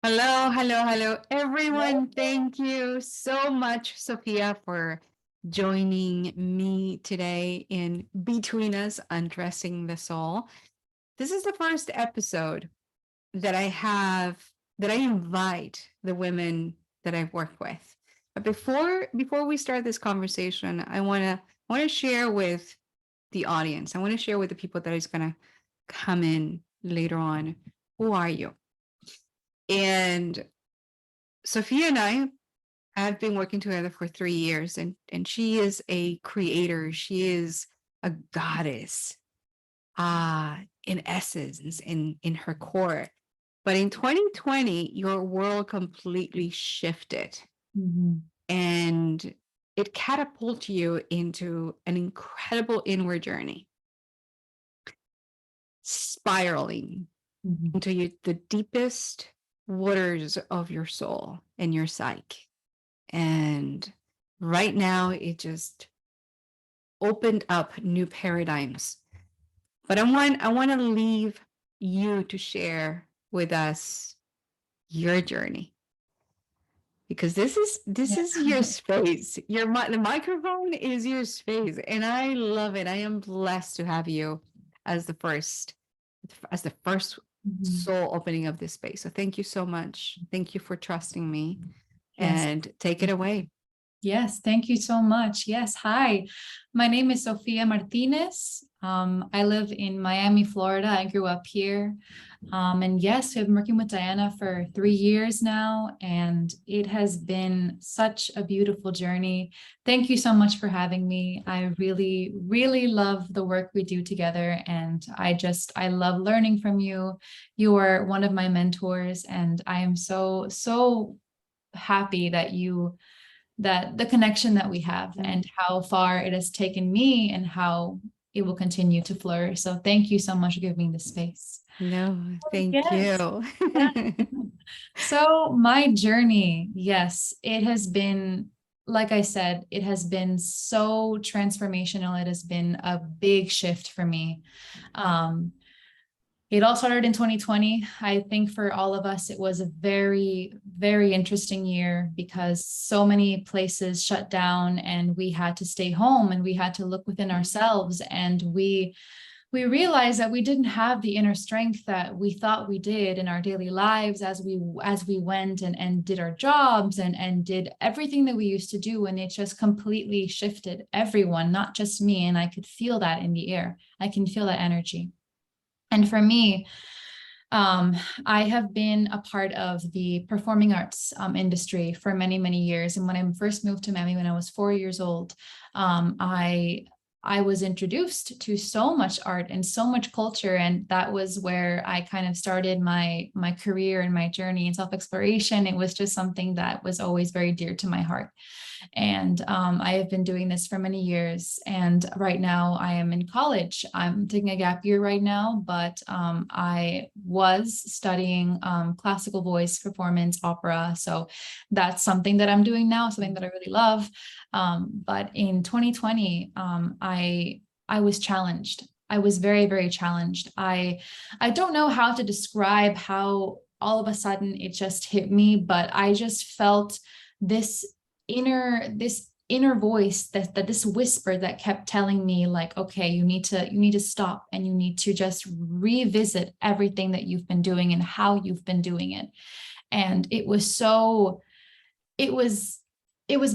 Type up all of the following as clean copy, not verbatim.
Hello, hello, hello, everyone. Hello. Thank you so much, Sofia, for joining me today in Between Us Undressing the Soul. This is the first episode that I invite the women that I've worked with. But before we start this conversation, I want to share with the audience. I want to share with the people that is going to come in later on. Who are you? And Sophia and I have been working together for 3 years, and she is a creator. She is a goddess, in essence, in her core. But in 2020, your world completely shifted, Mhm. and it catapulted you into an incredible inward journey, spiraling Mhm. into the deepest waters of your soul and your psyche. And right now, it just opened up new paradigms. But I want to leave you to share with us your journey, because this is your space. The microphone is your space, and I love it. I am blessed to have you as the first Mhm. soul opening of this space. So thank you so much. Thank you for trusting me, Yes. and take it away. Yes. Thank you so much. Yes. Hi, my name is Sofia Martinez. I live in Miami, Florida. I grew up here. And yes, I've been working with Diana for 3 years now, and it has been such a beautiful journey. Thank you so much for having me. I really, really love the work we do together, and I love learning from you. You are one of my mentors, and I am so, so happy that the connection that we have Mm. and how far it has taken me and how it will continue to flourish. So thank you so much for giving me the space. No, thank Yes. you. Yeah. So my journey, yes, it has been, like I said, it has been so transformational. It has been a big shift for me. Um, it all started in 2020. I think for all of us, it was a very, very interesting year because so many places shut down and we had to stay home and we had to look within ourselves. And we realized that we didn't have the inner strength that we thought we did in our daily lives as we went and did our jobs and did everything that we used to do. And it just completely shifted everyone, not just me. And I could feel that in the air. I can feel that energy. And for me, um, I have been a part of the performing arts industry for many, many years. And when I first moved to Miami when I was 4 years old, I was introduced to so much art and so much culture, and that was where I kind of started my career and my journey in self exploration. It was just something that was always very dear to my heart. And I have been doing this for many years. And right now I am in college. I'm taking a gap year right now, but I was studying classical voice performance opera. So that's something that I'm doing now, something that I really love. But in 2020, I was challenged. I was very, very challenged. I don't know how to describe how all of a sudden it just hit me, but I just felt this this inner voice, that this whisper that kept telling me like, okay, you need to stop and you need to just revisit everything that you've been doing and how you've been doing it. And it was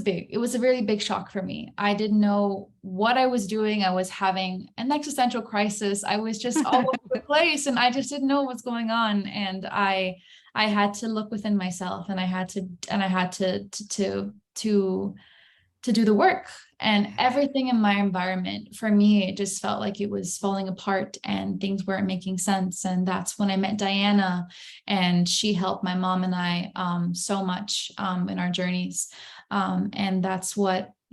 big. It was a really big shock for me. I didn't know what I was doing. I was having an existential crisis. I was just all over the place and I just didn't know what's going on. And I had to look within myself, and I had to do the work. And everything in my environment, for me, it just felt like it was falling apart and things weren't making sense. And that's when I met Diana, and she helped my mom and I so much in our journeys. And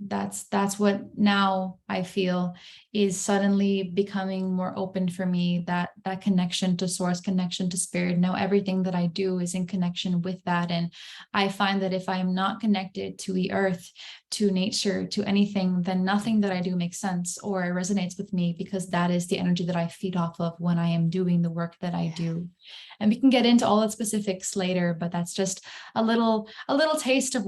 that's what now I feel is suddenly becoming more open for me, that connection to source, connection to spirit. Now everything that I do is in connection with that. And I find that if I am not connected to the earth, to nature, to anything, then nothing that I do makes sense or resonates with me, because that is the energy that I feed off of when I am doing the work that I do. And we can get into all the specifics later, but that's just a little taste of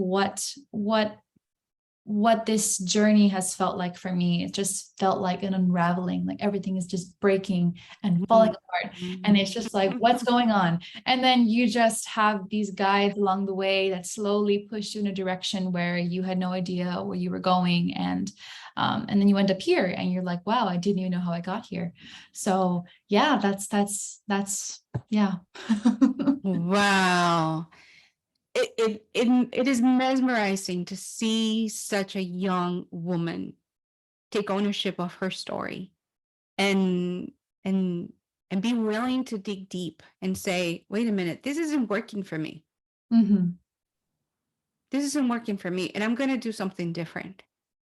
what this journey has felt like for me. It just felt like an unraveling, like everything is just breaking and falling apart. And it's just like, what's going on? And then you just have these guides along the way that slowly push you in a direction where you had no idea where you were going. And then you end up here and you're like, wow, I didn't even know how I got here. So yeah, that's yeah. Wow. It is mesmerizing to see such a young woman take ownership of her story and and and be willing to dig deep and say, wait a minute, this isn't working for me. Hmm. This isn't working for me, and I'm going to do something different.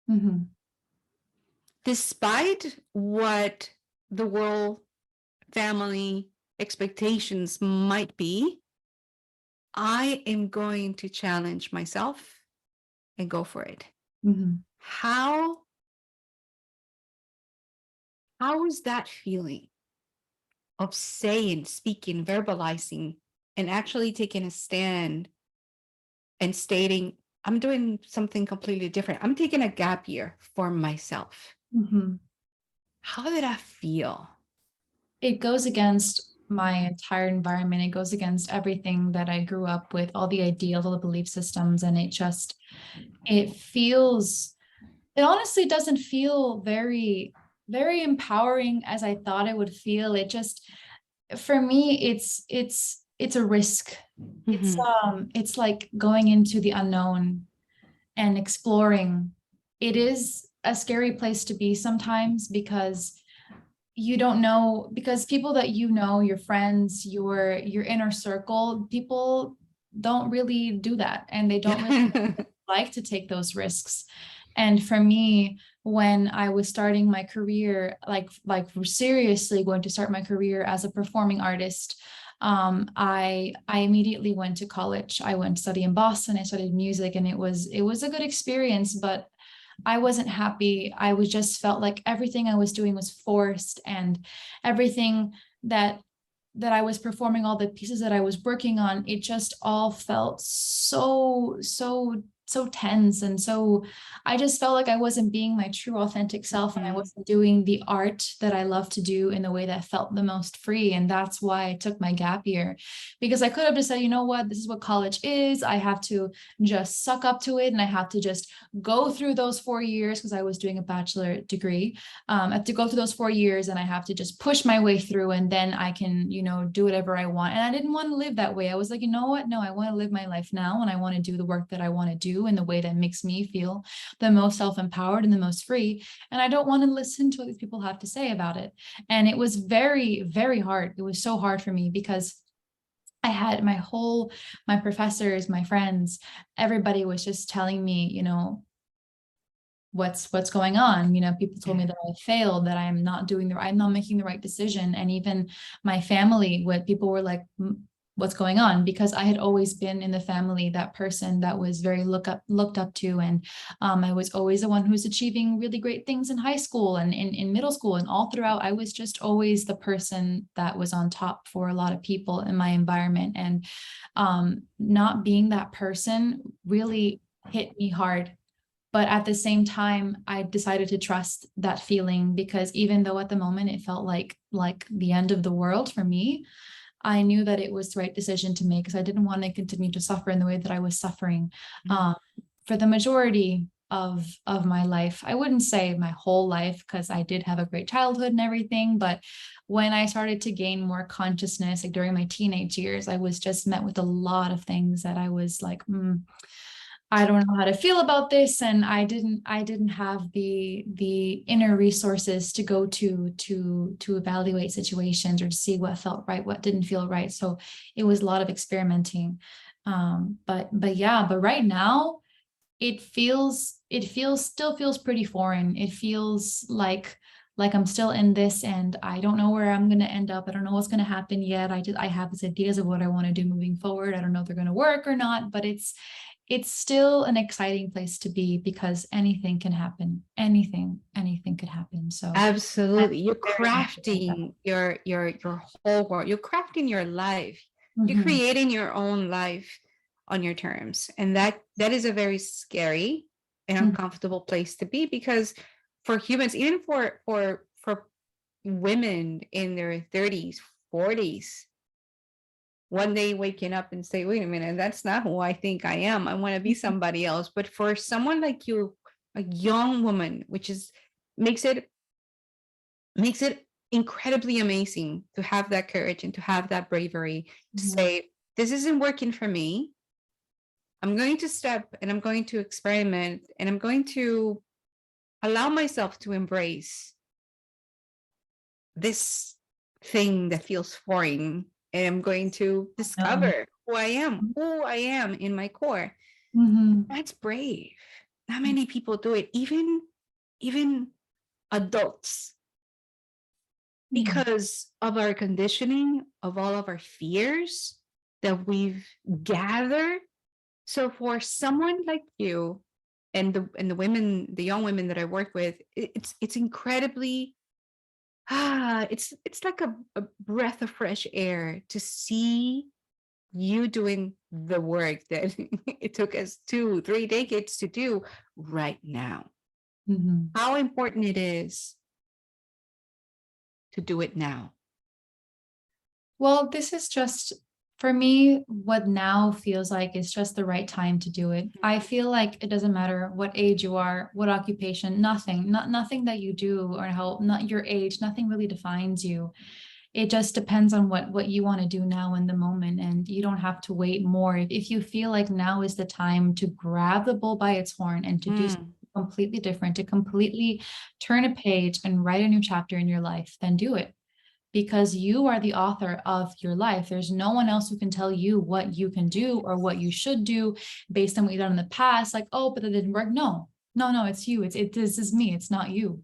Hmm. Despite what the world family expectations might be, I am going to challenge myself and go for it. Hmm. How how is that feeling of saying, speaking, verbalizing, and actually taking a stand and stating, I'm doing something completely different. I'm taking a gap year for myself. Hmm. How did I feel? It goes against my entire environment. It goes against everything that I grew up with, all the ideals, all the belief systems. And it honestly doesn't feel very empowering as I thought it would feel. It just, for me, it's a risk. It's, Mhm. it's like going into the unknown and exploring. It is a scary place to be sometimes, because you don't know, because people that you know, your friends, your inner circle, people don't really do that, and they don't really like to take those risks. And for me, when I was starting my career, like seriously going to start my career as a performing artist, I immediately went to college. I went to study in Boston. I studied music, and it was a good experience, but I wasn't happy. I was just felt like everything I was doing was forced, and everything that I was performing, all the pieces that I was working on, it just all felt so tense. And so I just felt like I wasn't being my true authentic self, and I Mhm. wasn't doing the art that I love to do in the way that felt the most free. And that's why I took my gap year, because I could have just said, you know what, this is what college is. I have to just suck up to it, and I have to just go through those 4 years, because I was doing a bachelor degree. I have to go through those 4 years, and I have to just push my way through, and then I can, do whatever I want. And I didn't want to live that way. I was like, you know what? No, I want to live my life now, and I want to do the work that I want to do in the way that makes me feel the most self-empowered and the most free. And I don't want to listen to what these people have to say about it. And it was very, very hard. It was so hard for me, because I had my professors, my friends, everybody was just telling me, what's going on. People told me Yeah. that I failed, that I'm not making the right decision. And even my family, what people were like, what's going on? Because I had always been in the family that person that was very looked up to. And I was always the one who was achieving really great things in high school and in middle school, and all throughout. I was just always the person that was on top for a lot of people in my environment. And not being that person really hit me hard. But at the same time, I decided to trust that feeling, because even though at the moment it felt like the end of the world for me, I knew that it was the right decision to make, because I didn't want to continue to suffer in the way that I was suffering um, for the majority of my life. I wouldn't say my whole life, because I did have a great childhood and everything, but when I started to gain more consciousness, like during my teenage years, I was just met with a lot of things that I was like, I don't know how to feel about this. And I didn't have the inner resources to go to evaluate situations, or to see what felt right, what didn't feel right. So it was a lot of experimenting. But right now still feels pretty foreign. It feels like I'm still in this and I don't know where I'm going to end up. I don't know what's going to happen yet. I have these ideas of what I want to do moving forward. I don't know if they're going to work or not, but it's still an exciting place to be because anything can happen. Anything could happen. So I'm Absolutely. You're very happy about that. crafting your whole world. You're crafting your life. You're Mhm, creating your own life on your terms. And that is a very scary and mhm, uncomfortable place to be, because for humans, even for women in their 30s, 40s, one day waking up and say, wait a minute, that's not who I think I am. I want to be mhm, somebody else. But for someone like you, a young woman, which is makes it makes it incredibly amazing to have that courage and to have that bravery to mhm, say, this isn't working for me. I'm going to step and I'm going to experiment and I'm going to allow myself to embrace this thing that feels foreign. And I'm going to um, discover who I am in my core. mhm, That's brave. Not many people do it, even adults, mhm, because of our conditioning, of all of our fears that we've gathered. So for someone like you and the women, the young women that I work with, it's incredibly it's like a breath of fresh air to see you doing the work that it took us 2 3 decades to do right now. mhm. How important it is to do it now. Well, this is just for me, what now feels like is just the right time to do it. I feel like it doesn't matter what age you are, what occupation, nothing that you do or how not your age, nothing really defines you. It just depends on what you want to do now in the moment, and you don't have to wait more. If you feel like now is the time to grab the bull by its horn and to do something Mm, completely different, to completely turn a page and write a new chapter in your life, then do it, because you are the author of your life. There's no one else who can tell you what you can do or what you should do based on what you've done in the past. Like, oh, but that didn't work. No, it's you. This is me. It's not you.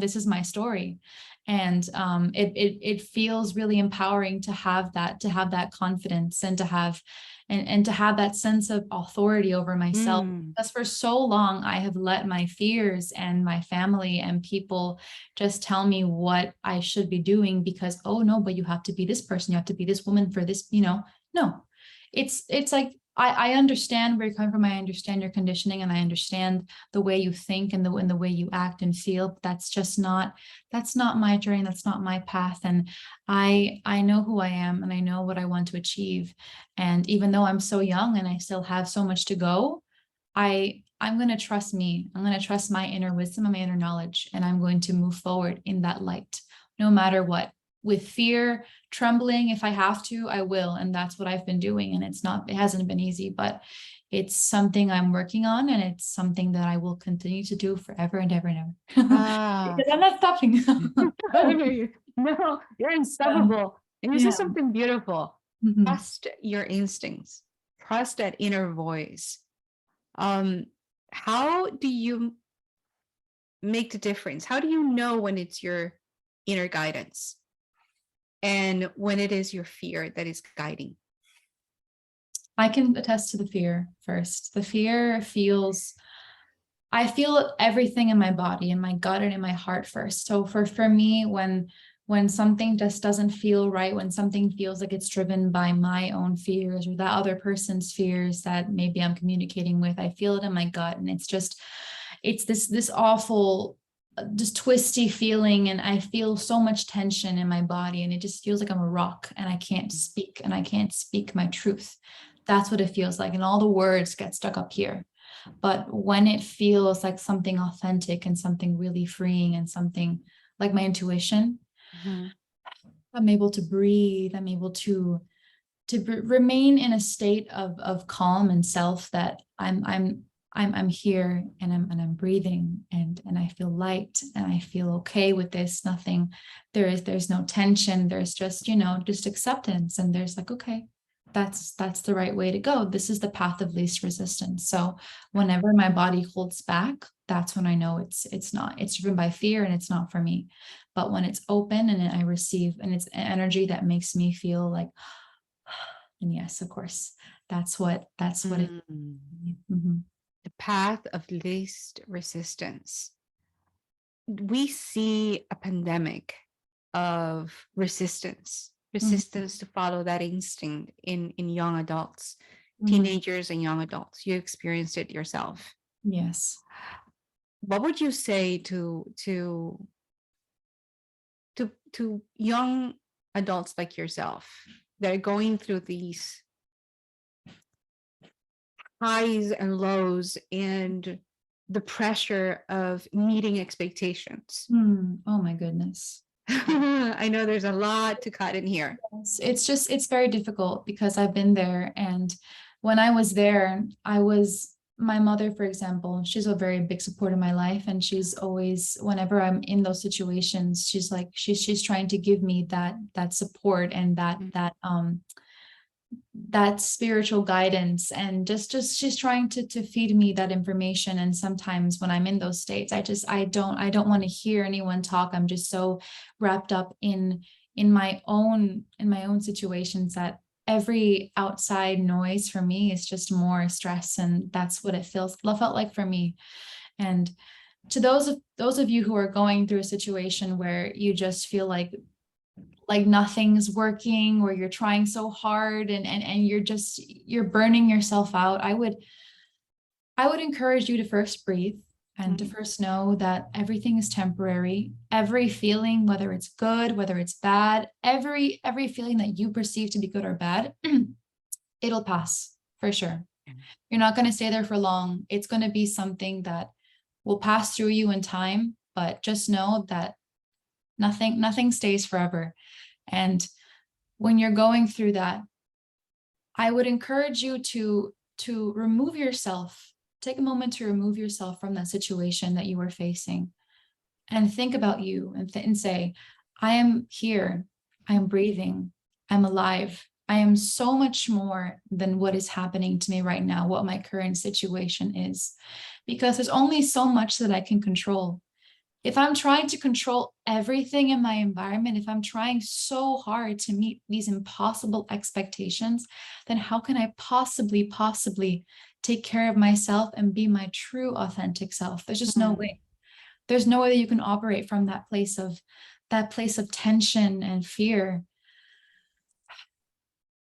This is my story. And it feels really empowering to have that confidence and to have and to have that sense of authority over myself. mm, Because for so long I have let my fears and my family and people just tell me what I should be doing because, oh no, but you have to be this person, you have to be this woman for this. No, it's like I understand where you're coming from. I understand your conditioning and I understand the way you think and the way you act and feel. But that's not my journey. That's not my path. And I know who I am and I know what I want to achieve. And even though I'm so young and I still have so much to go, I'm going to trust me. I'm going to trust my inner wisdom and my inner knowledge, and I'm going to move forward in that light, no matter what. With fear, trembling, if I have to, I will. And that's what I've been doing. And it hasn't been easy, but it's something I'm working on, and it's something that I will continue to do forever and ever and ever. ah, Because I'm not stopping. no, you're Yeah. unstoppable. And this Yeah. is something beautiful. Mhm. Trust your instincts. Trust that inner voice. Um, how do you make the difference? How do you know when it's your inner guidance and when it is your fear that is guiding? I can attest to the fear first. The fear I feel everything in my body, in my gut, and in my heart first. So for me, when something just doesn't feel right, when something feels like it's driven by my own fears or that other person's fears that maybe I'm communicating with, I feel it in my gut, and it's this awful, just twisty feeling, and I feel so much tension in my body, and it just feels like I'm a rock, and I can't speak my truth. That's what it feels like, and all the words get stuck up here. But when it feels like something authentic and something really freeing and something like my intuition, Mhm. I'm able to breathe. I'm able to remain in a state of calm and self, that I'm here, and I'm breathing, and I feel light, and I feel okay with this. Nothing, there's no tension. There's just acceptance, and there's like, okay, that's the right way to go. This is the path of least resistance. So whenever my body holds back, that's when I know it's not, it's driven by fear and it's not for me. But when it's open and I receive, and it's energy that makes me feel like, and yes, of course, that's what it. Mm. Mhm. The path of least resistance. We see a pandemic of Mhm. resistance to follow that instinct in young adults, Mhm. teenagers and young adults. You experienced it yourself. Yes. What would you say to young adults like yourself that are going through these highs and lows and the pressure of meeting expectations? Oh my goodness. I know there's a lot to cut in here. It's just, it's very difficult because I've been there. And when I was there, my mother, for example, she's a very big support in my life. And she's always, whenever I'm in those situations, she's like, she's trying to give me that support and that spiritual guidance, and just she's trying to feed me that information. And sometimes when I'm in those states, I don't want to hear anyone talk. I'm just so wrapped up in my own situations that every outside noise for me is just more stress, and that's what it felt like for me. And to those of you who are going through a situation where you just feel like nothing's working, or you're trying so hard, and you're burning yourself out, I would encourage you to first breathe, and to Mm, first know that everything is temporary. Every feeling, whether it's good, whether it's bad, every feeling that you perceive to be good or bad, it'll pass for sure. You're not going to stay there for long. It's going to be something that will pass through you in time, but just know that nothing stays forever. And when you're going through that, I would encourage you to remove yourself, take a moment to remove yourself from that situation that you are facing, and think about you, and say, I am here, I am breathing, I'm alive. I am so much more than what is happening to me right now, what my current situation is, because there's only so much that I can control. If I'm trying to control everything in my environment, if I'm trying so hard to meet these impossible expectations, then how can I possibly take care of myself and be my true authentic self? There's just no mm, way. There's no way that you can operate from that place of tension and fear.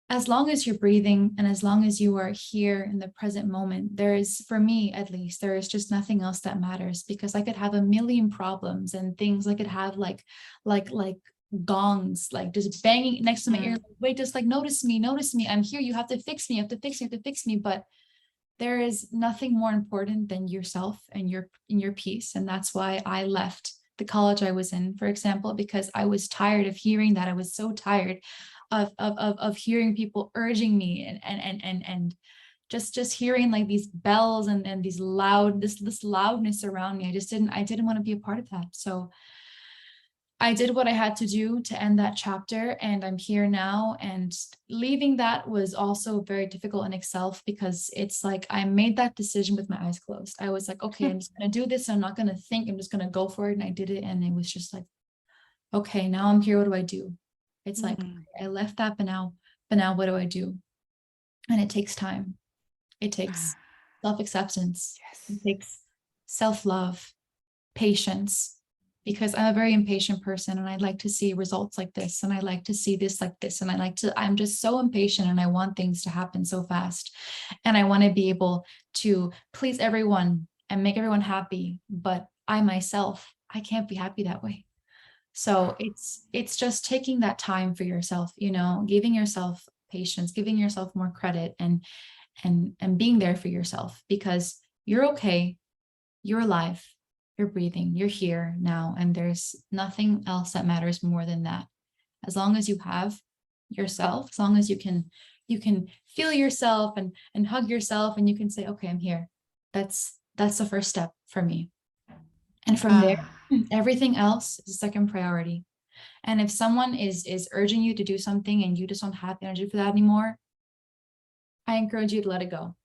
As long as you're breathing and as long as you are here in the present moment, there is, for me at least, there is just nothing else that matters, because I could have a million problems and things. I could have like gongs, like just banging next to my ear. mm, Like, wait, just like notice me. I'm here. You have to fix me. You have to fix me. You have to fix me. But there is nothing more important than yourself and your peace. And that's why I left the college I was in, for example, because I was tired of hearing that. I was so tired of hearing people urging me, and just hearing like these bells and these this loudness around me. I didn't want to be a part of that. So I did what I had to do to end that chapter, and I'm here now. And leaving that was also very difficult in itself, because it's like I made that decision with my eyes closed. I was like, okay, I'm just going to do this. I'm not going to think. I'm just going to go for it. And I did it. And it was just like, okay, now I'm here. What do I do? It's like, mm. I left that, but now what do I do? And it takes time. It takes self-acceptance. It Yes. takes self-love, patience, because I'm a very impatient person, and I'd like to see results like this, and I like to see this like this, and I'm just so impatient, and I want things to happen so fast, and I want to be able to please everyone and make everyone happy, but I myself, I can't be happy that way. So it's just taking that time for yourself, giving yourself patience, giving yourself more credit, and being there for yourself, because you're okay, you're alive, you're breathing, you're here now, and there's nothing else that matters more than that. As long as you have yourself, as long as you can feel yourself and hug yourself, and you can say, okay, I'm here. That's the first step for me. And from there, Ah, everything else is a second priority. And if someone is urging you to do something and you just don't have energy for that anymore, I encourage you to let it go,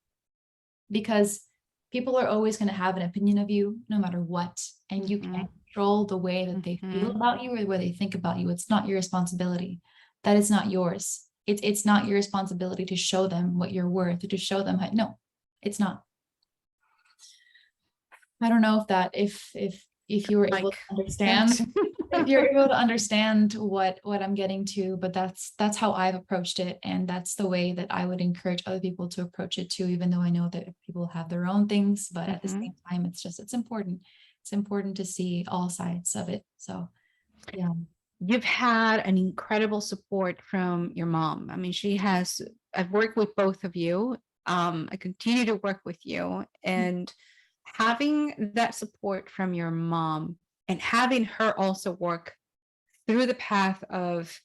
because people are always going to have an opinion of you no matter what. And you Mm-hmm. can't control the way that they feel Mm-hmm. about you or the way they think about you. It's not your responsibility. That is not yours. It's not your responsibility to show them what you're worth or to show them how, no, it's not. I don't know if that, if you were able to Like understand, that. if you're able to understand what I'm getting to, but that's how I've approached it, and that's the way that I would encourage other people to approach it too, even though I know that people have their own things, but at the Mm-hmm. same time, it's important. It's important to see all sides of it. So yeah. You've had an incredible support from your mom. I mean, I've worked with both of you. I continue to work with you, and having that support from your mom and having her also work through the path of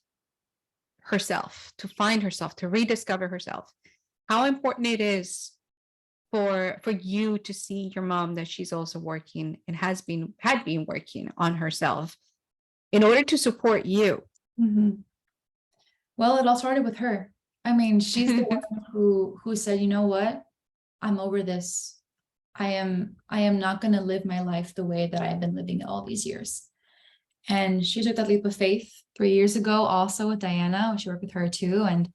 herself, to find herself, to rediscover herself, how important it is for you to see your mom, that she's also working and had been working on herself in order to support you. Mhm. Well, it all started with her. I mean, she's the one who said, you know what? I'm over this. I am not going to live my life the way that I've been living it all these years. And she took that leap of faith 3 years ago, also with Diana. She worked with her too. And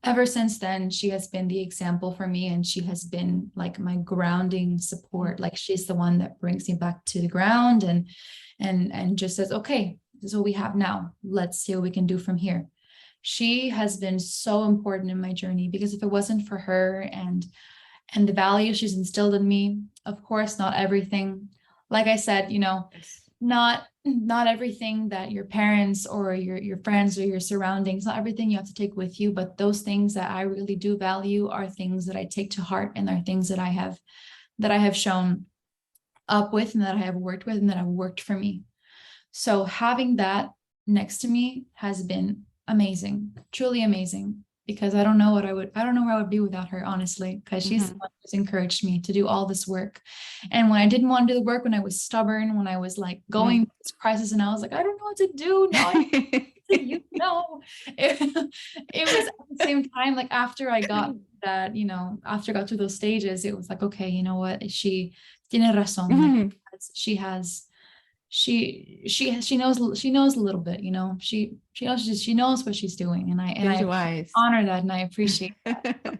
ever since then, she has been the example for me. And she has been like my grounding support. Like she's the one that brings me back to the ground and just says, okay, this is what we have now. Let's see what we can do from here. She has been so important in my journey, because if it wasn't for her and the values she's instilled in me, of course, not everything, like I said, Yes. not everything that your parents or your friends or your surroundings, not everything you have to take with you, but those things that I really do value are things that I take to heart, and are things that I have shown up with, and that I have worked with, and that have worked for me. So having that next to me has been amazing, truly amazing, because I don't know where I would be without her, honestly, because she's the Mm-hmm. one who's encouraged me to do all this work. And when I didn't want to do the work, when I was stubborn, when I was like going through this crisis and I was like, I don't know what to do. Now I you know, it was at the same time, like after I got that, after I got through those stages, it was like, okay, you know what? She tiene razón. Like Mhm. she has she knows a little bit, she knows what she's doing, and I She's wise. honor that, and I appreciate that.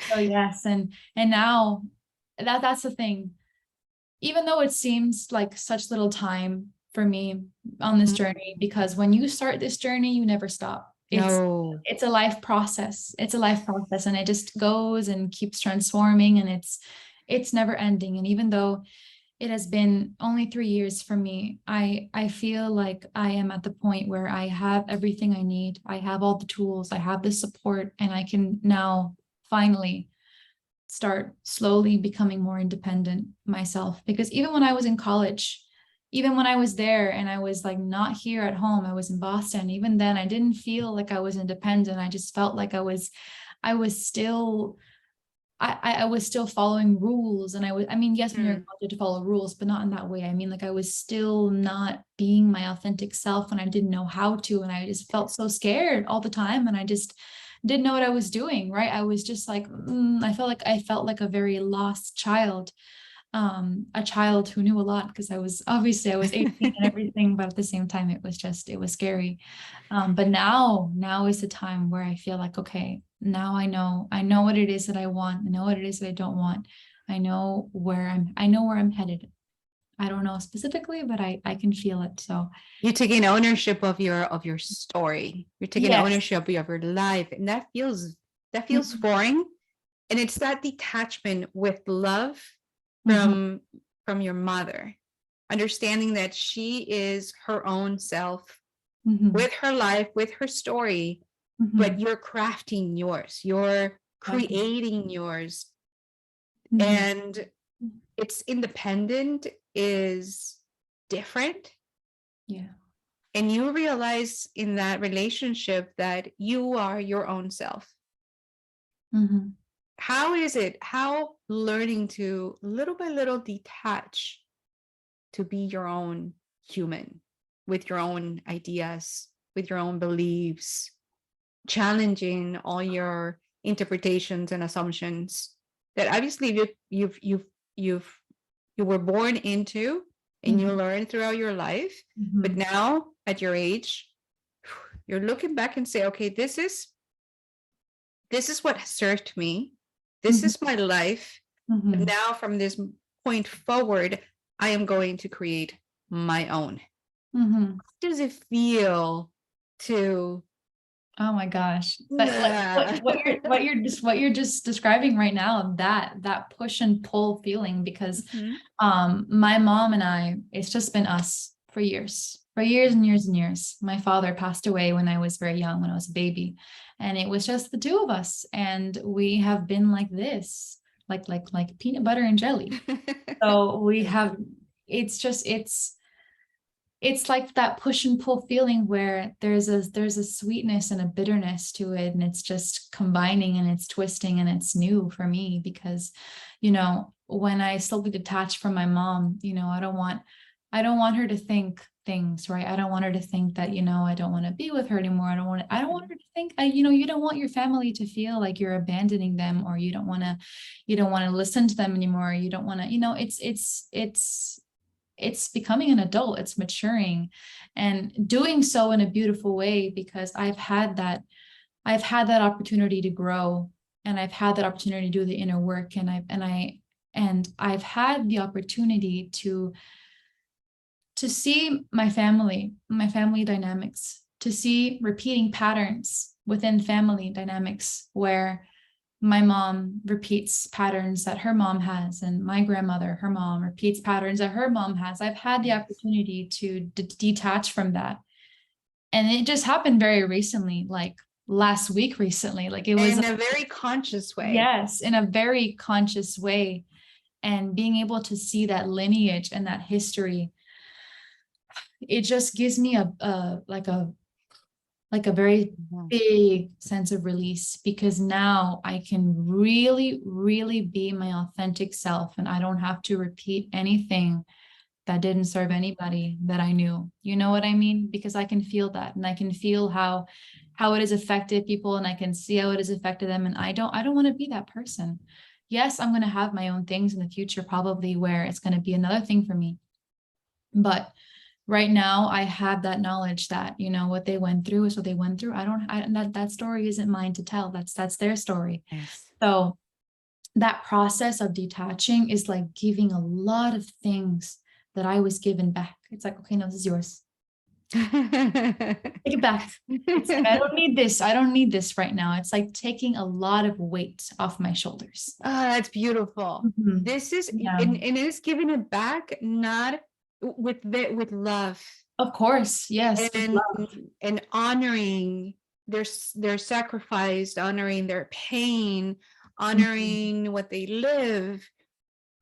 So yes, and now that's the thing. Even though it seems like such little time for me on this Mhm. journey, because when you start this journey, you never stop. it's No. it's a life process. It's a life process, and it just goes and keeps transforming, and it's never ending. And even though it has been only 3 years for me, I feel like I am at the point where I have everything I need. I have all the tools, I have the support, and I can now finally start slowly becoming more independent myself. Because even when I was in college, even when I was there and I was like not here at home, I was in Boston, even then I didn't feel like I was independent. I just felt like I was still I was still following rules, and I mean, yes, when you're Mm. expected to follow rules, but not in that way. I mean, like I was still not being my authentic self, and I didn't know how to, and I just felt so scared all the time, and I just didn't know what I was doing, right? I was just like, I felt like a very lost child, a child who knew a lot, because I was 18 and everything, but at the same time, it was scary. But now is the time where I feel like, okay, now I know what it is that I want. I know what it is that I don't want. I know where I'm headed. I don't know specifically, but I can feel it. So You're taking ownership of your story. You're taking yes. ownership of your life, and that feels Mhm. foreign. And it's that detachment with love Mhm. from from your mother, understanding that she is her own self Mhm. with her life, with her story, but Mhm. you're crafting yours, you're Exactly. creating yours, Mhm. and it's independent is different. Yeah. And you realize in that relationship that you are your own self. Mhm. How is it? How learning to little by little detach to be your own human with your own ideas, with your own beliefs, challenging all your interpretations and assumptions that obviously you were born into and you Mhm. learn throughout your life. But Mhm. now at your age, you're looking back and say, okay, this is what served me. This Mhm. is my life. But Mhm. now from this point forward, I am going to create my own. Mhm. How does it feel to Oh my gosh. But like yeah. what you're just describing right now, that push and pull feeling, because Mhm. my mom and I, it's just been us for years. For years and years and years. My father passed away when I was very young, when I was a baby. And it was just the two of us. And we have been like this, like peanut butter and jelly. So we have, it's just it's like that push and pull feeling where there's a sweetness and a bitterness to it, and it's just combining and it's twisting and it's new for me because, when I slowly detach from my mom, I don't want her to think things, right? I don't want her to think that, I don't want to be with her anymore. I don't want her to think, you don't want your family to feel like you're abandoning them, or you don't want to listen to them anymore. You don't want to, it's becoming an adult, it's maturing and doing so in a beautiful way, because I've had that opportunity to grow, and I've had that opportunity to do the inner work, and I've had the opportunity to see my family dynamics, to see repeating patterns within family dynamics where my mom repeats patterns that her mom has, and my grandmother, her mom, repeats patterns that her mom has. I've had the Yes. opportunity to detach from that. And it just happened very recently, like last week recently. Like it was, In a very conscious way. yes, in a very conscious way. And being able to see that lineage and that history, it just gives me a very Mhm. big sense of release, because now I can really, really be my authentic self, and I don't have to repeat anything that didn't serve anybody that I knew. You know what I mean? Because I can feel that, and I can feel how it has affected people, and I can see how it has affected them, and I don't want to be that person. Yes, I'm going to have my own things in the future, probably, where it's going to be another thing for me. But right now I have that knowledge that, what they went through is what they went through. I don't I, that story isn't mine to tell. That's their story. Yes. So that process of detaching is like giving a lot of things that I was given back. It's like, okay, no, this is yours. Take it back. It's like, I don't need this right now. It's like taking a lot of weight off my shoulders. That's beautiful. Mhm. This is Yeah, and it is giving it back, not with love of course. Yes, with and love. honoring their sacrifice, honoring their pain, Mhm. honoring what they live,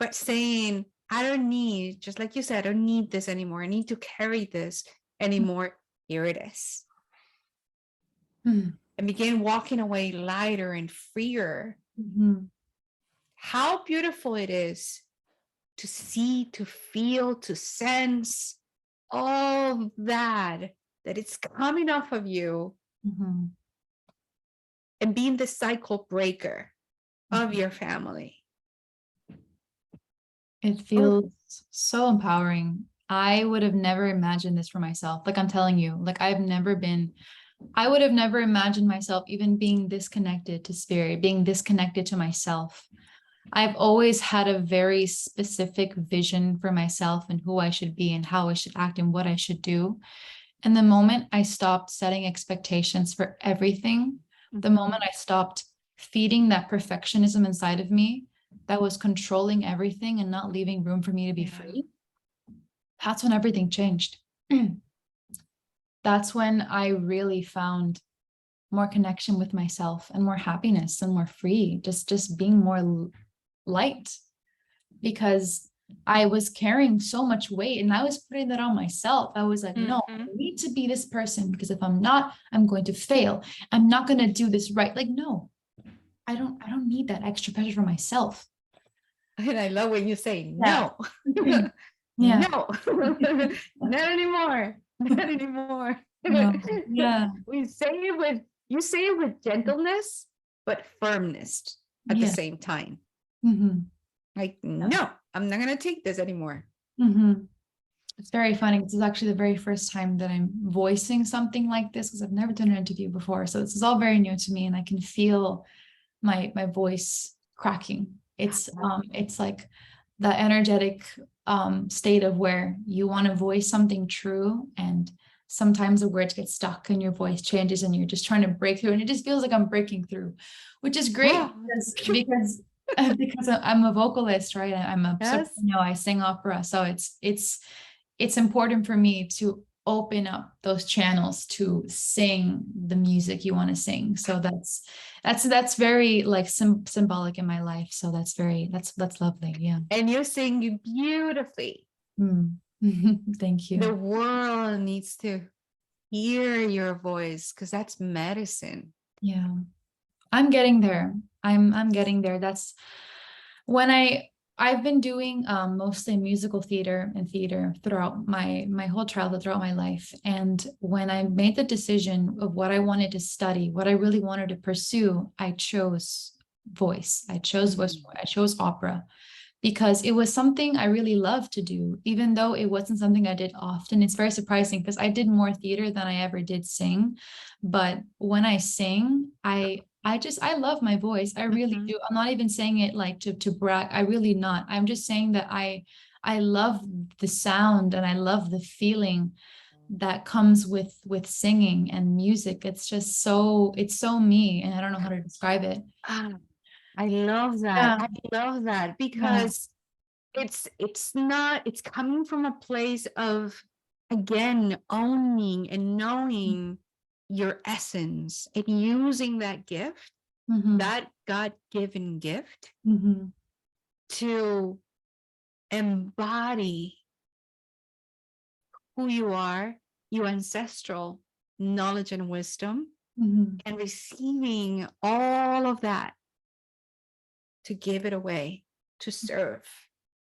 but saying, I don't need, just like you said, I don't need this anymore. I need to carry this anymore. Here it is. Mhm. And begin walking away lighter and freer. Mhm. How beautiful it is to see, to feel, to sense all that it's coming off of you Mhm. and being the cycle breaker of Mhm. your family. It Oh, feels so empowering. I would have never imagined this for myself. Like I'm telling you, like I would have never imagined myself even being disconnected to spirit, being disconnected to myself. I've always had a very specific vision for myself and who I should be and how I should act and what I should do. And the moment I stopped setting expectations for everything, the mhm. moment I stopped feeding that perfectionism inside of me that was controlling everything and not leaving room for me to be Yeah. free, that's when everything changed. That's when I really found more connection with myself and more happiness and more free, just being more light, because I was carrying so much weight and I was putting that on myself. I was like, no, I Mhm. need to be this person, because if I'm not, I'm going to fail. I'm not going to do this right. Like, no, I don't need that extra pressure for myself. And I love when you say Yeah. no. Yeah. No, not anymore. Not anymore. No. Yeah. We say it with you say it with gentleness, but firmness at the Yeah. same time. Mhm. Like, no, I'm not going to take this anymore. Mhm. It's very funny. This is actually the very first time that I'm voicing something like this because I've never done an interview before. So this is all very new to me, and I can feel my voice cracking. It's like the energetic state of where you want to voice something true, and sometimes the words get stuck and your voice changes and you're just trying to break through, and it just feels like I'm breaking through, which is great Wow. because I'm a vocalist, right? I'm a Yes. soprano, I sing opera, so it's important for me to open up those channels to sing the music you want to sing. So that's very like symbolic in my life. So that's lovely. Yeah. And you sing beautifully. Mm. Thank The you. world needs to hear your voice because that's medicine. Yeah. I'm getting there. I'm getting there. That's when I've been doing mostly musical theater and theater throughout my whole childhood, throughout my life. And when I made the decision of what I wanted to study, what I really wanted to pursue, I chose voice. I chose voice. I chose opera because it was something I really loved to do, even though it wasn't something I did often. It's very surprising because I did more theater than I ever did sing. But when I sing, I love my voice. I really Mhm. do. I'm not even saying it like to brag. I really not. I'm just saying that I love the sound and I love the feeling that comes with singing and music. It's just it's so me, and I don't know how to describe it. Ah, I love that. Yeah, I love that yeah. because it's not, it's coming from a place of, again, owning and knowing your essence and using that gift, Mm-hmm. that God-given gift, Mm-hmm. to embody who you are, your ancestral knowledge and wisdom, Mm-hmm. and receiving all of that to give it away, to serve.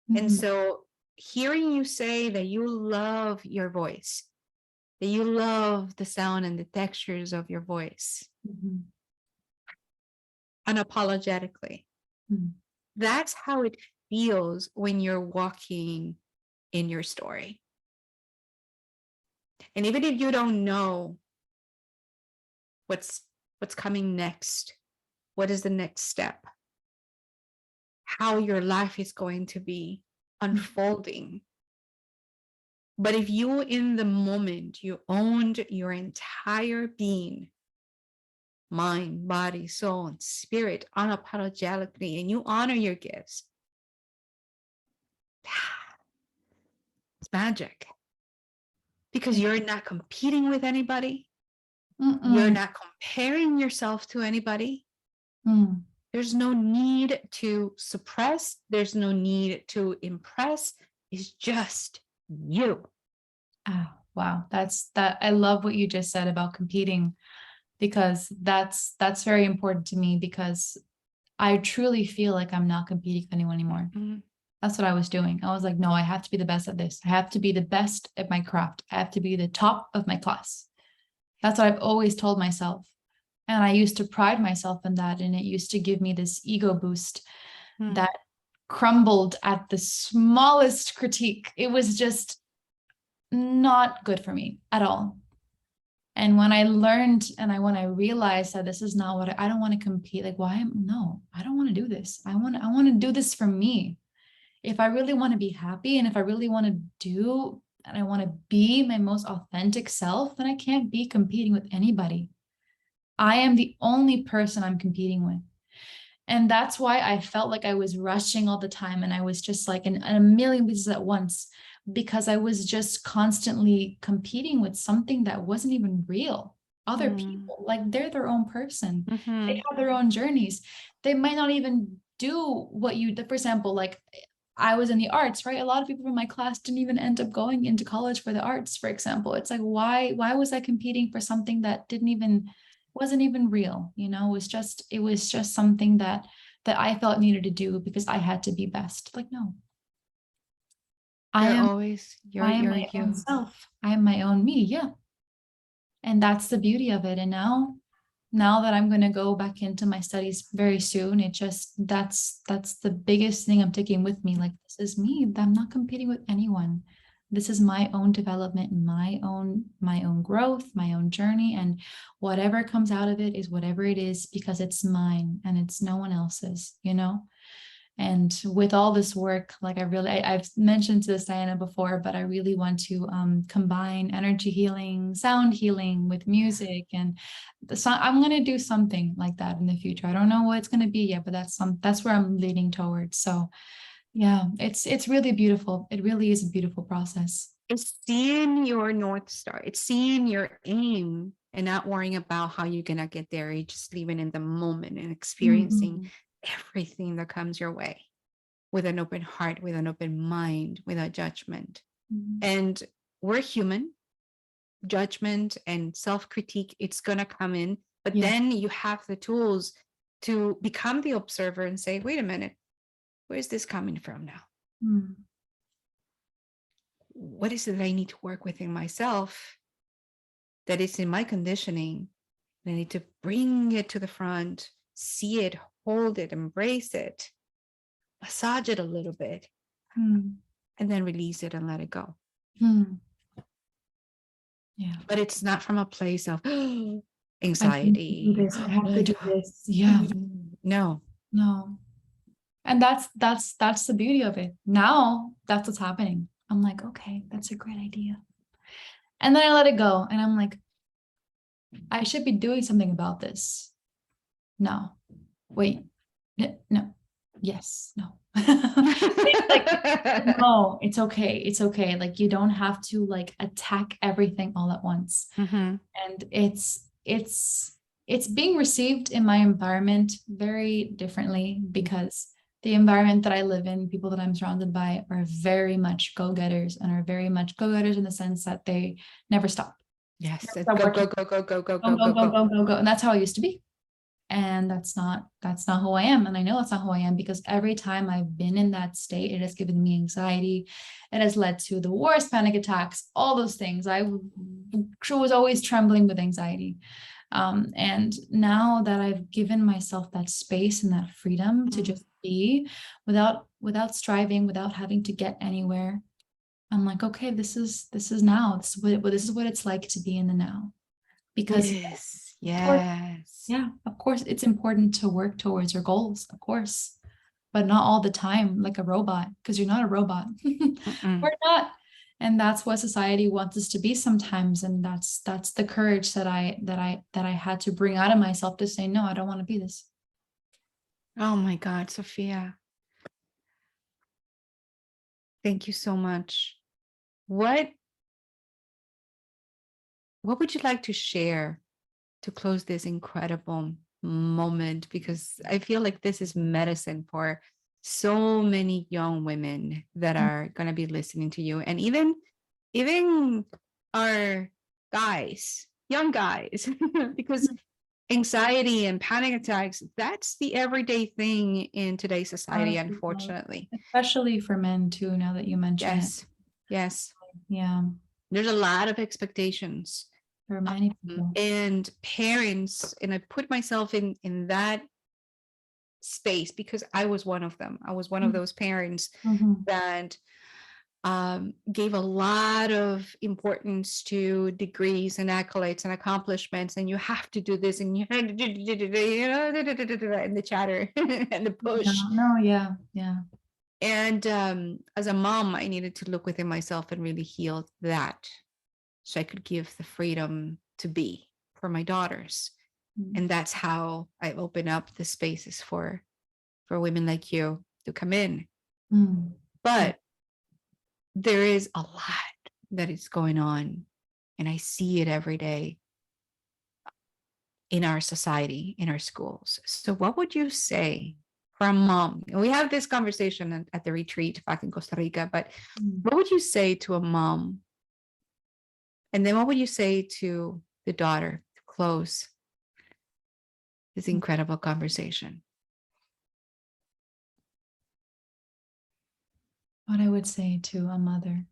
And Mm-hmm. so, hearing you say that you love your voice, that you love the sound and the textures of your voice Mm-hmm. unapologetically, Mm-hmm. that's how it feels when you're walking in your story. And even if you don't know what's what's coming next, what is the next step, how your life is going to be unfolding, but if you in the moment you owned your entire being, mind, body, soul, and spirit unapologetically, and you honor your gifts, it's magic because you're not competing with anybody. You're Mm-mm. not comparing yourself to anybody. Mm. There's no need to suppress. There's no need to impress. It's just you. Ah, wow. That I love what you just said about competing because that's very important to me because I truly feel like I'm not competing with anyone anymore. Mhm. That's what I was doing. I was like, no, I have to be the best at this. I have to be the best at my craft. I have to be the top of my class. That's what I've always told myself. And I used to pride myself in that. And it used to give me this ego boost Hmm. that crumbled at the smallest critique. It was just not good for me at all. And when I learned and when I realized that this is not what I don't want to compete, like why no, I don't want to do this. I want to do this for me. If I really want to be happy and if I really want to do and I want to be my most authentic self, then I can't be competing with anybody. I am the only person I'm competing with. And that's why I felt like I was rushing all the time and I was just like in a million pieces at once because I was just constantly competing with something that wasn't even real. Other people, like they're their own person. They Mhm. have their own journeys. They might not even do what you, for example, like I was in the arts, right? A lot of people from my class didn't even end up going into college for the arts, for example. It's like, why was I competing for something that didn't even wasn't even real, it was just something that I felt needed to do because I had to be best. Like, no, I You're am always I am you're my own you. self. I am my own me. Yeah. And that's the beauty of it. And now now that I'm going to go back into my studies very soon, it just that's the biggest thing I'm taking with me. Like, this is me. I'm not competing with anyone. This is my own development, my own growth, my own journey, and whatever comes out of it is whatever it is, because it's mine and it's no one else's, you know? And with all this work, like I've mentioned to this Diana before, but I really want to combine energy healing, sound healing with music, and I'm going to do something like that in the future. I don't know what it's going to be yet, but that's where I'm leaning towards. So yeah, it's really beautiful. It really is a beautiful process. It's seeing your North Star. It's seeing your aim and not worrying about how you're going to get there. You're just living in the moment and experiencing Mhm. everything that comes your way with an open heart, with an open mind, without judgment. Mhm. And we're human. Judgment and self critique, it's going to come in. But Yeah. then you have the tools to become the observer and say, wait a minute, where's this coming from now? Mm. What is it that I need to work within myself that is in my conditioning? I need to bring it to the front, see it, hold it, embrace it, massage it a little bit, Mm. and then release it and let it go. Mm. Yeah. But it's not from a place of I need to do anxiety. this. I have to do this. Yeah. No. No. And that's the beauty of it. Now that's what's happening. I'm like, okay, that's a great idea. And then I let it go and I'm like, I should be doing something about this. No. Wait. No. Yes. No. It's like, no, it's okay. It's okay. Like, you don't have to like attack everything all at once. Mhm. And it's being received in my environment very differently, because the environment that I live in, people that I'm surrounded by, are very much go-getters, and are very much go-getters in the sense that they never stop. Yes. Stop Go, working. go, go, go, go, go, Go, go, go, go, go, go. go, go, go. And that's how I used to be. And that's not who I am. And I know that's not who I am, because every time I've been in that state, it has given me anxiety. It has led to the worst panic attacks, all those things. I was always trembling with anxiety. And now that I've given myself that space and that freedom to just be, without striving, without having to get anywhere, I'm like, okay, this is now. This is what it's like to be in the now. Because Yes. of course, Yes. yeah, of course, it's important to work towards your goals, of course, but not all the time like a robot, because you're not a robot. Mm-mm. We're not. And that's what society wants us to be sometimes. And that's the courage that I had to bring out of myself, to say, no, I don't want to be this. Oh my God, Sophia. Thank you so much. What what would you like to share to close this incredible moment? Because I feel like this is medicine for so many young women that are going to be listening to you, and even our guys, young guys, because anxiety and panic attacks, that's the everyday thing in today's society, unfortunately. Especially for men too, now that you mention it. Yes. Yes. Yeah, There's a lot of expectations. for many people. And parents, and I put myself in that space because I was one of them. I was one of those parents Mhm. that gave a lot of importance to degrees and accolades and accomplishments, and you have to do this, and you have to do, you know, and the chatter and the Yeah, push. no, yeah, yeah. And as a mom, I needed to look within myself and really heal that, so I could give the freedom to be for my daughters. Mm. And that's how I open up the spaces for women like you to come in. Mm. Yeah. But there is a lot that is going on, and I see it every day in our society, in our schools. So what would you say for a mom? And we have this conversation at the retreat back in Costa Rica, but Mm. what would you say to a mom? And then what would you say to the daughter to close this incredible conversation? What I would say to a mother.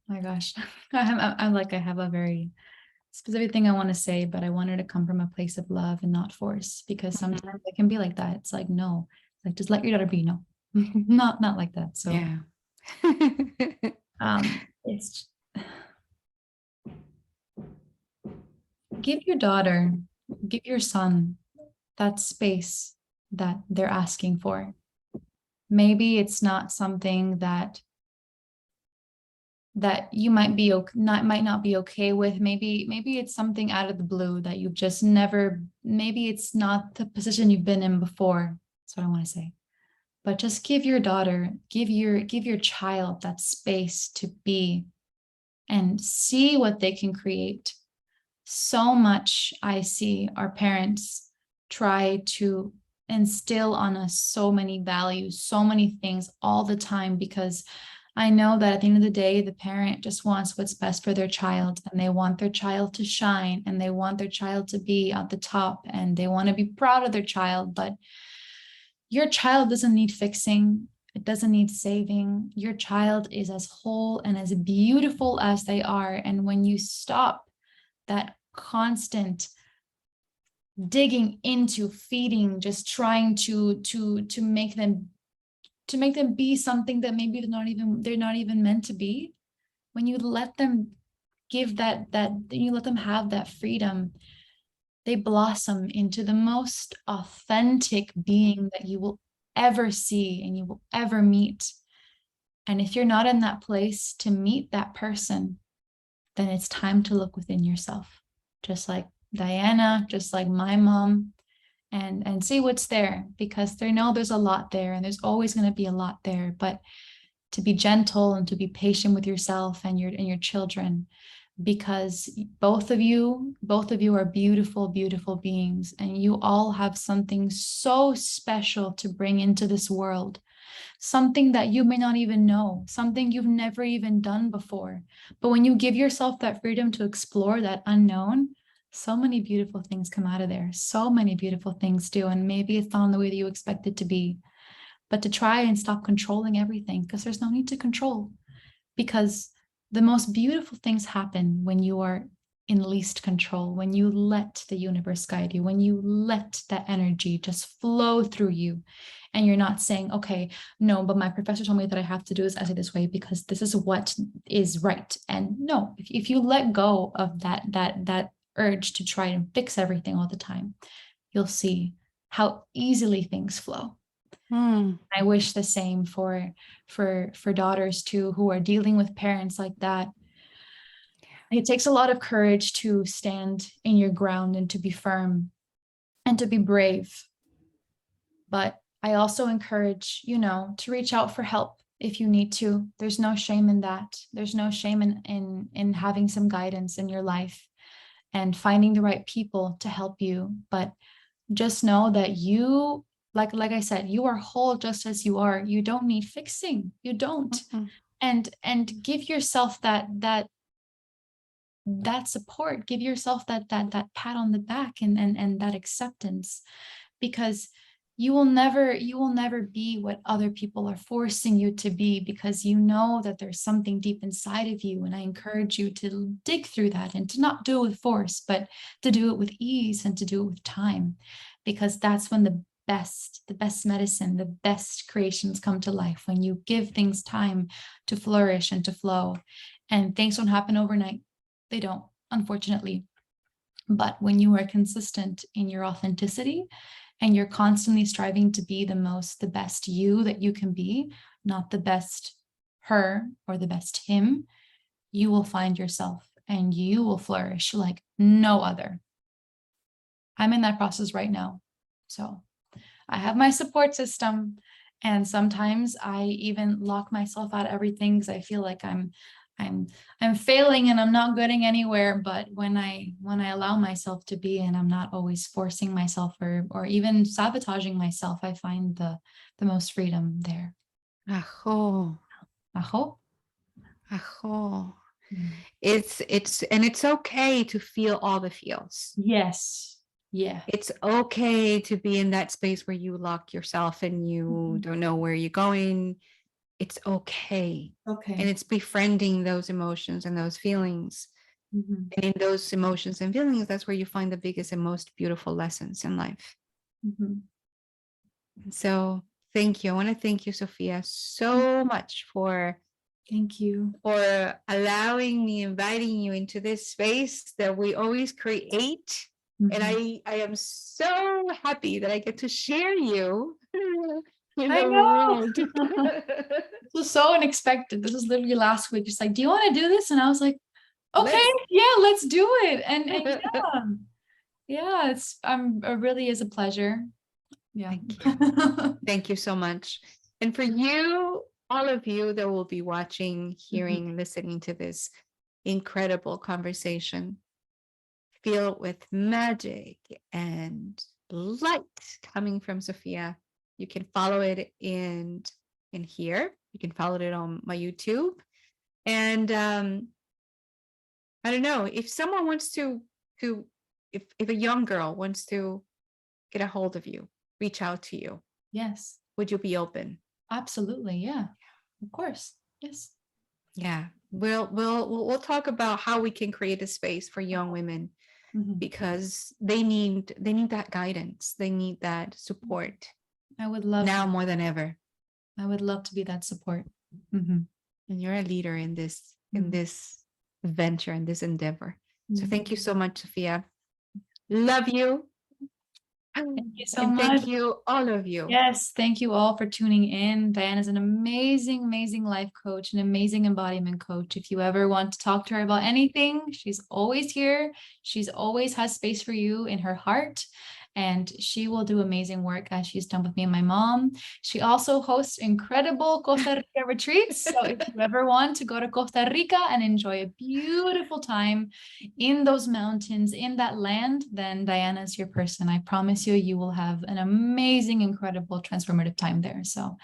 My gosh, I'm like, I have a very specific thing I want to say, but I want it to come from a place of love and not force, because Mhm. sometimes it can be like that. It's like, no, like just let your daughter be. No, not like that. So Yeah. it's give your daughter, give your son that space that they're asking for. Maybe it's not something that you might be might not be okay with. Maybe it's something out of the blue that you've just never, maybe it's not the position you've been in before. That's what I want to say. But just give your daughter, give your child that space to be and see what they can create. So much I see our parents try to instill on us so many values, so many things all the time, because I know that at the end of the day, the parent just wants what's best for their child, and they want their child to shine, and they want their child to be at the top, and they want to be proud of their child. But your child doesn't need fixing. It doesn't need saving. Your child is as whole and as beautiful as they are. And when you stop that constant digging into feeding, just trying to make them be something that maybe they're not even meant to be, when you let them give that you let them have that freedom, they blossom into the most authentic being that you will ever see and you will ever meet. And if you're not in that place to meet that person, then it's time to look within yourself, just like Diana, just like my mom, and see what's there, because they know there's a lot there, and there's always going to be a lot there. But to be gentle and to be patient with yourself and your children, because both of you are beautiful, beautiful beings, and you all have something so special to bring into this world, something that you may not even know, something you've never even done before. But when you give yourself that freedom to explore that unknown, so many beautiful things come out of there. So many beautiful things do. And maybe it's not the way that you expect it to be, but to try and stop controlling everything, because there's no need to control. Because the most beautiful things happen when you are in least control, when you let the universe guide you, when you let that energy just flow through you. And you're not saying, okay, no, but my professor told me that I have to do this essay this way because this is what is right. And no, if you let go of that urge to try and fix everything all the time, you'll see how easily things flow. I wish the same for daughters too, who are dealing with parents like that. It takes a lot of courage to stand in your ground and to be firm and to be brave. But I also encourage, to reach out for help if you need to. There's no shame in that. There's no shame in having some guidance in your life and finding the right people to help you. But just know that you, like I said, you are whole just as you are. You don't need fixing. You don't. Mhm. And give yourself that support. Give yourself that pat on the back and that acceptance, because you will never be what other people are forcing you to be, because you know that there's something deep inside of you. And I encourage you to dig through that and to not do it with force, but to do it with ease and to do it with time, because that's when the best medicine, the best creations come to life, when you give things time to flourish and to flow. And things don't happen overnight. They don't, unfortunately. But when you are consistent in your authenticity and you're constantly striving to be the best you that you can be, not the best her or the best him, you will find yourself and you will flourish like no other. I'm in that process right now. So I have my support system. And sometimes I even lock myself out of everything because I feel like I'm failing and I'm not getting anywhere. But when I allow myself to be, and I'm not always forcing myself or even sabotaging myself, I find the most freedom there. Ajo, Ajo? ajo. Mm. It's okay to feel all the feels. Yes. Yeah. It's okay to be in that space where you lock yourself and you don't know where you're going. It's okay. And Okay. it's befriending those emotions and those feelings Mhm. And in those emotions and feelings, that's where you find the biggest and most beautiful lessons in life. Mhm. So thank you. I want to thank you, Sofia, so much Thank you. for allowing me, inviting you into this space that we always create. And Mhm. I am so happy that I get to share you in I the know. world. This was so unexpected. This was literally last week. Just like, do you want to do this? And I was like, okay, Let's yeah, let's do it. And yeah, it really is a pleasure. Yeah. thank you. Thank you so much. And for you, all of you that will be watching, Mhm. hearing, listening to this incredible conversation, filled with magic and light coming from Sofia. You can follow it in here. You can follow it on my YouTube. And I don't know if someone wants to if a young girl wants to get a hold of you, reach out to you, Yes, would you be open? absolutely. Yeah, of course. Yes. Yeah. We'll talk about how we can create a space for young women Mhm. because they need that guidance. They need that support I would love now to. more than ever. I would love to be that support. Mhm. And you're a leader in Mhm. this venture in this endeavor. So thank you Mhm. so much, Sophia. Love you. Thank you so And much. thank you, all of you. Yes, thank you all for tuning in. Diane is an amazing, amazing life coach, an amazing embodiment coach. If you ever want to talk to her about anything, she's always here. She's always has space for you in her heart. And she will do amazing work as she's done with me and my mom. She also hosts incredible Costa Rica retreats. So if you ever want to go to Costa Rica and enjoy a beautiful time in those mountains, in that land, then Diana is your person. I promise you, you will have an amazing, incredible, transformative time there. So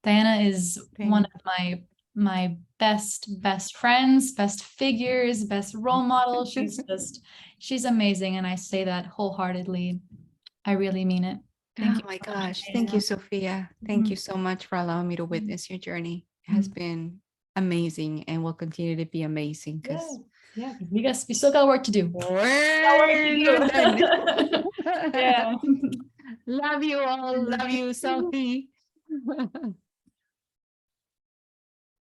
Diana is one Thank of my best friends, best figures, best role model. She's amazing. And I say that wholeheartedly. I really mean it. Thank Oh you my so much, gosh. Thank you, Diana. Sophia. Thank Mhm. you so much for allowing me to Mhm. witness your journey. It has Mhm. been amazing and will continue to be amazing Yeah, because yeah. We still got work to do. Got work to we're not done. do. Yeah. Love you all. Love you, Sophie.